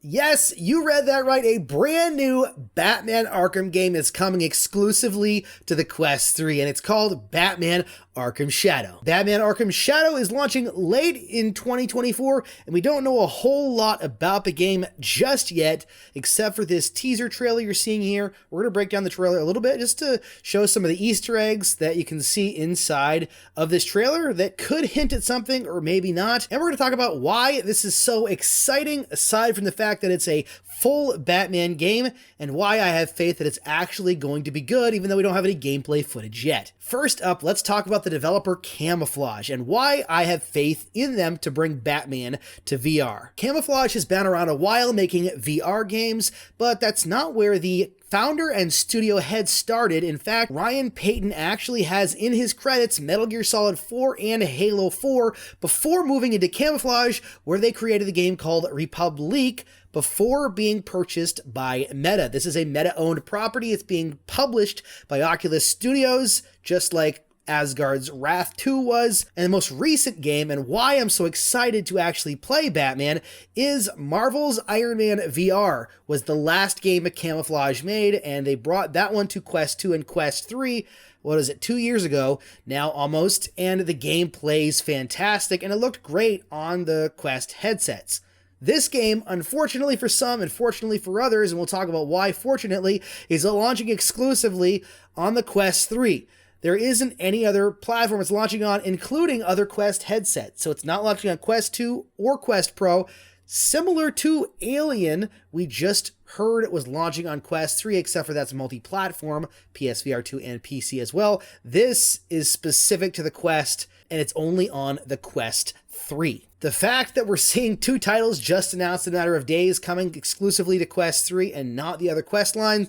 Yes, you read that right. A brand new Batman Arkham game is coming exclusively to the Quest 3, and it's called Batman Arkham Shadow. Batman Arkham Shadow is launching late in 2024, and we don't know a whole lot about the game just yet, except for this teaser trailer you're seeing here. We're going to break down the trailer a little bit just to show some of the Easter eggs that you can see inside of this trailer that could hint at something or maybe not. And we're going to talk about why this is so exciting, aside from the fact that it's a full Batman game, and why I have faith that it's actually going to be good, even though we don't have any gameplay footage yet. First up, let's talk about the developer Camouflaj and why I have faith in them to bring Batman to VR. Camouflaj has been around a while making VR games, but that's not where the founder and studio head started. In fact, Ryan Payton actually has in his credits Metal Gear Solid 4 and Halo 4 before moving into Camouflaj, where they created the game called Republic before being purchased by Meta. This is a Meta-owned property. It's being published by Oculus Studios, just like Asgard's Wrath 2 was. And the most recent game, and why I'm so excited to actually play Batman, is Marvel's Iron Man VR. Was the last game that Camouflaj made, and they brought that one to Quest 2 and Quest 3. What is it, 2 years ago now almost, and the game plays fantastic, and it looked great on the Quest headsets. This game, unfortunately for some and fortunately for others, and we'll talk about why fortunately, is launching exclusively on the Quest 3. There isn't any other platform it's launching on, including other Quest headsets. So it's not launching on Quest 2 or Quest Pro. Similar to Alien, we just heard it was launching on Quest 3, except for that's multi-platform, PSVR 2 and PC as well. This is specific to the Quest, and it's only on the Quest 3. The fact that we're seeing two titles just announced in a matter of days coming exclusively to Quest 3 and not the other Quest line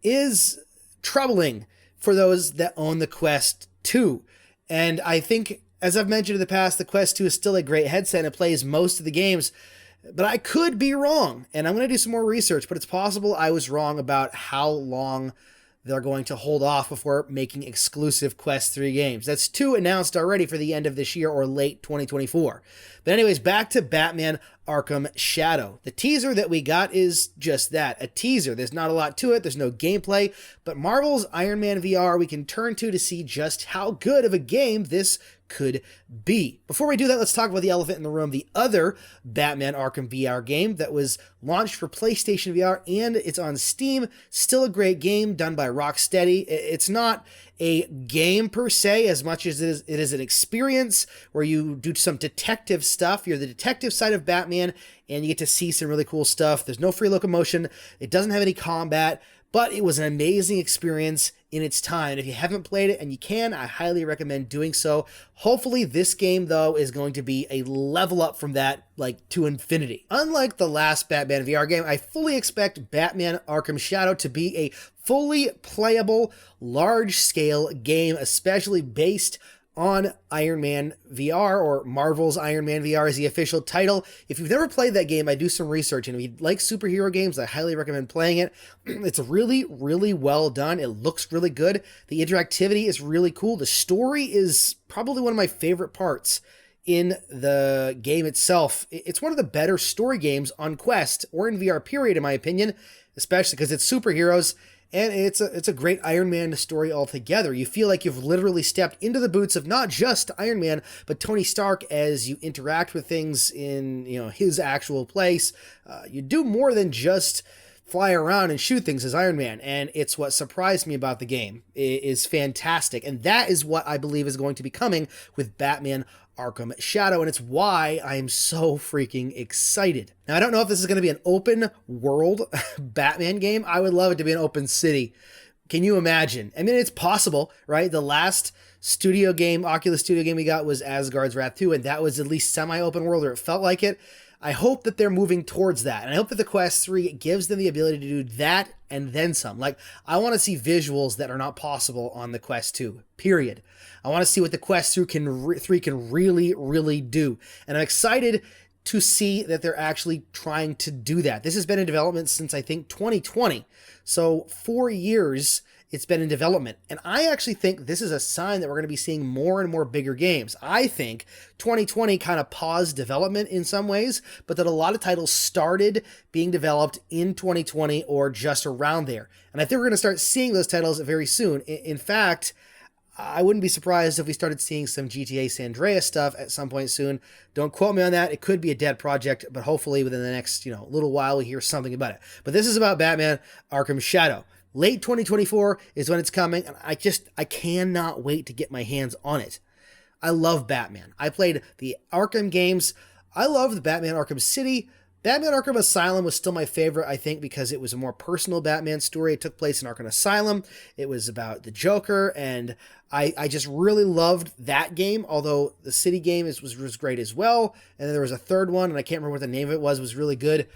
is troubling for those that own the Quest 2. And I think, as I've mentioned in the past, the Quest 2 is still a great headset and it plays most of the games, but I could be wrong. And I'm going to do some more research, but it's possible I was wrong about how long they're going to hold off before making exclusive Quest 3 games. That's 2 announced already for the end of this year or late 2024. But anyways, back to Batman Arkham Shadow. The teaser that we got is just that, a teaser. There's not a lot to it, there's no gameplay, but Marvel's Iron Man VR we can turn to see just how good of a game this could be. Before we do that, let's talk about the elephant in the room, the other Batman Arkham VR game that was launched for PlayStation VR and it's on Steam. Still a great game done by Rocksteady. It's not a game per se as much as it is an experience where you do some detective stuff. You're the detective side of Batman and you get to see some really cool stuff. There's no free locomotion. It doesn't have any combat, but it was an amazing experience in its time. If you haven't played it and you can, I highly recommend doing so. Hopefully this game though is going to be a level up from that, like to infinity. Unlike the last Batman VR game, I fully expect Batman Arkham Shadow to be a fully playable, large-scale game, especially based on Iron Man VR, or Marvel's Iron Man VR is the official title. If you've never played that game, I do some research, and if you like superhero games, I highly recommend playing it. It's really, really well done. It looks really good. The interactivity is really cool. The story is probably one of my favorite parts in the game itself. It's one of the better story games on Quest, or in VR period, in my opinion, especially because it's superheroes. And it's a great Iron Man story altogether. You feel like you've literally stepped into the boots of not just Iron Man, but Tony Stark as you interact with things in his actual place. You do more than just fly around and shoot things as Iron Man, and it's what surprised me about the game. It is fantastic, and that is what I believe is going to be coming with Batman Arkham Shadow, and it's why I'm so freaking excited. Now, I don't know if this is going to be an open world Batman game. I would love it to be an open city. Can you imagine? I mean, it's possible, right? The last studio game, Oculus studio game we got was Asgard's Wrath 2, and that was at least semi-open world, or it felt like it. I hope that they're moving towards that, and I hope that the Quest 3 gives them the ability to do that and then some. Like, I want to see visuals that are not possible on the Quest 2, period. I want to see what the Quest 3 can really, really do, and I'm excited to see that they're actually trying to do that. This has been in development since, I think, 2020, so 4 years, it's been in development. And I actually think this is a sign that we're going to be seeing more and more bigger games. I think 2020 kind of paused development in some ways, but that a lot of titles started being developed in 2020 or just around there. And I think we're going to start seeing those titles very soon. In fact, I wouldn't be surprised if we started seeing some GTA San Andreas stuff at some point soon. Don't quote me on that. It could be a dead project, but hopefully within the next, little while we hear something about it. But this is about Batman Arkham Shadow. Late 2024 is when it's coming, and I cannot wait to get my hands on it. I love Batman. I played the Arkham games. I loved Batman Arkham City. Batman Arkham Asylum was still my favorite, I think, because it was a more personal Batman story. It took place in Arkham Asylum. It was about the Joker, and I just really loved that game, although the City game was great as well. And then there was a third one, and I can't remember what the name of it was really good.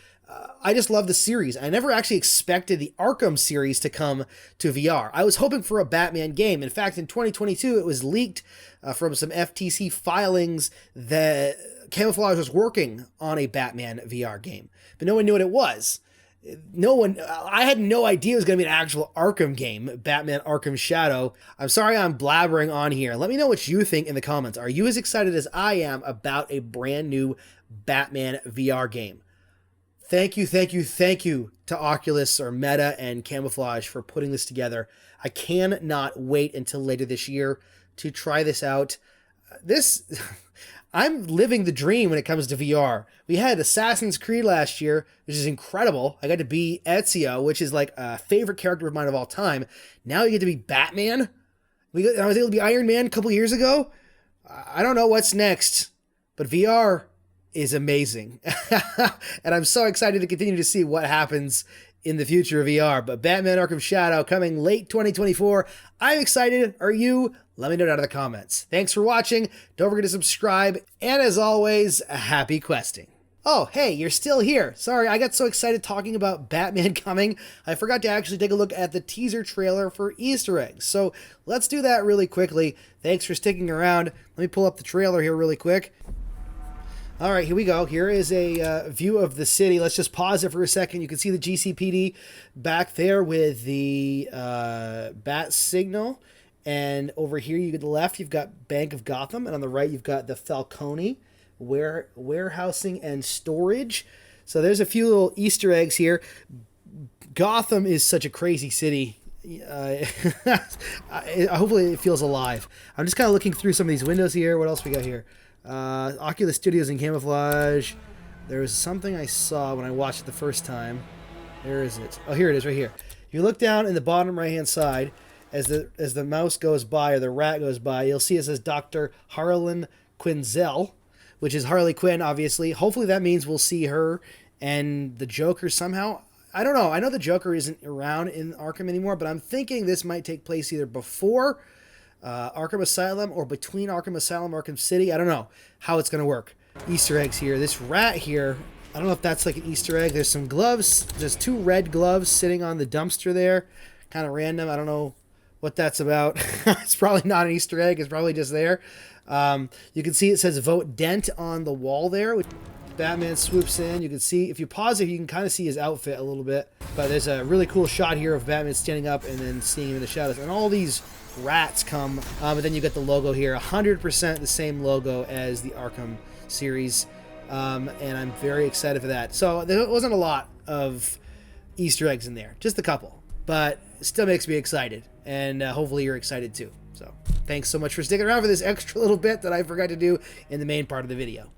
I just love the series. I never actually expected the Arkham series to come to VR. I was hoping for a Batman game. In fact, in 2022, it was leaked from some FTC filings that Camouflage was working on a Batman VR game, but no one knew what it was. I had no idea it was going to be an actual Arkham game, Batman Arkham Shadow. I'm sorry I'm blabbering on here. Let me know what you think in the comments. Are you as excited as I am about a brand new Batman VR game? Thank you to Oculus or Meta and Camouflage for putting this together. I cannot wait until later this year to try this out. I'm living the dream when it comes to VR. We had Assassin's Creed last year, which is incredible. I got to be Ezio, which is like a favorite character of mine of all time. Now you get to be Batman. I was able to be Iron Man a couple years ago. I don't know what's next, but VR is amazing. And I'm so excited to continue to see what happens in the future of VR. But Batman Arkham Shadow coming late 2024. I'm excited. Are you? Let me know down in the comments. Thanks for watching. Don't forget to subscribe. And as always, happy questing. Oh, hey, you're still here. Sorry, I got so excited talking about Batman coming, I forgot to actually take a look at the teaser trailer for Easter eggs. So let's do that really quickly. Thanks for sticking around. Let me pull up the trailer here really quick. All right, here we go. Here is a view of the city. Let's just pause it for a second. You can see the GCPD back there with the bat signal. And over here, you get the left, you've got Bank of Gotham. And on the right, you've got the Falcone warehousing and storage. So there's a few little Easter eggs here. Gotham is such a crazy city. Hopefully it feels alive. I'm just kind of looking through some of these windows here. What else we got here? Oculus Studios and Camouflage. There was something I saw when I watched it the first time. Where is it? Oh, here it is, right here. If you look down in the bottom right-hand side, as the mouse goes by or the rat goes by, you'll see it says Dr. Harlan Quinzel, which is Harley Quinn, obviously. Hopefully that means we'll see her and the Joker somehow. I don't know. I know the Joker isn't around in Arkham anymore, but I'm thinking this might take place either before Arkham Asylum or between Arkham Asylum and Arkham City. I don't know how it's going to work. Easter eggs here. This rat here, I don't know if that's like an Easter egg. There's some gloves. There's 2 red gloves sitting on the dumpster there. Kind of random. I don't know what that's about. It's probably not an Easter egg. It's probably just there. You can see it says Vote Dent on the wall there. Batman swoops in. You can see, if you pause it, you can kind of see his outfit a little bit. But there's a really cool shot here of Batman standing up and then seeing him in the shadows. And all these rats come. But then you get the logo here. 100% the same logo as the Arkham series. And I'm very excited for that. So there wasn't a lot of Easter eggs in there. Just a couple. But it still makes me excited. And hopefully you're excited too. So thanks so much for sticking around for this extra little bit that I forgot to do in the main part of the video.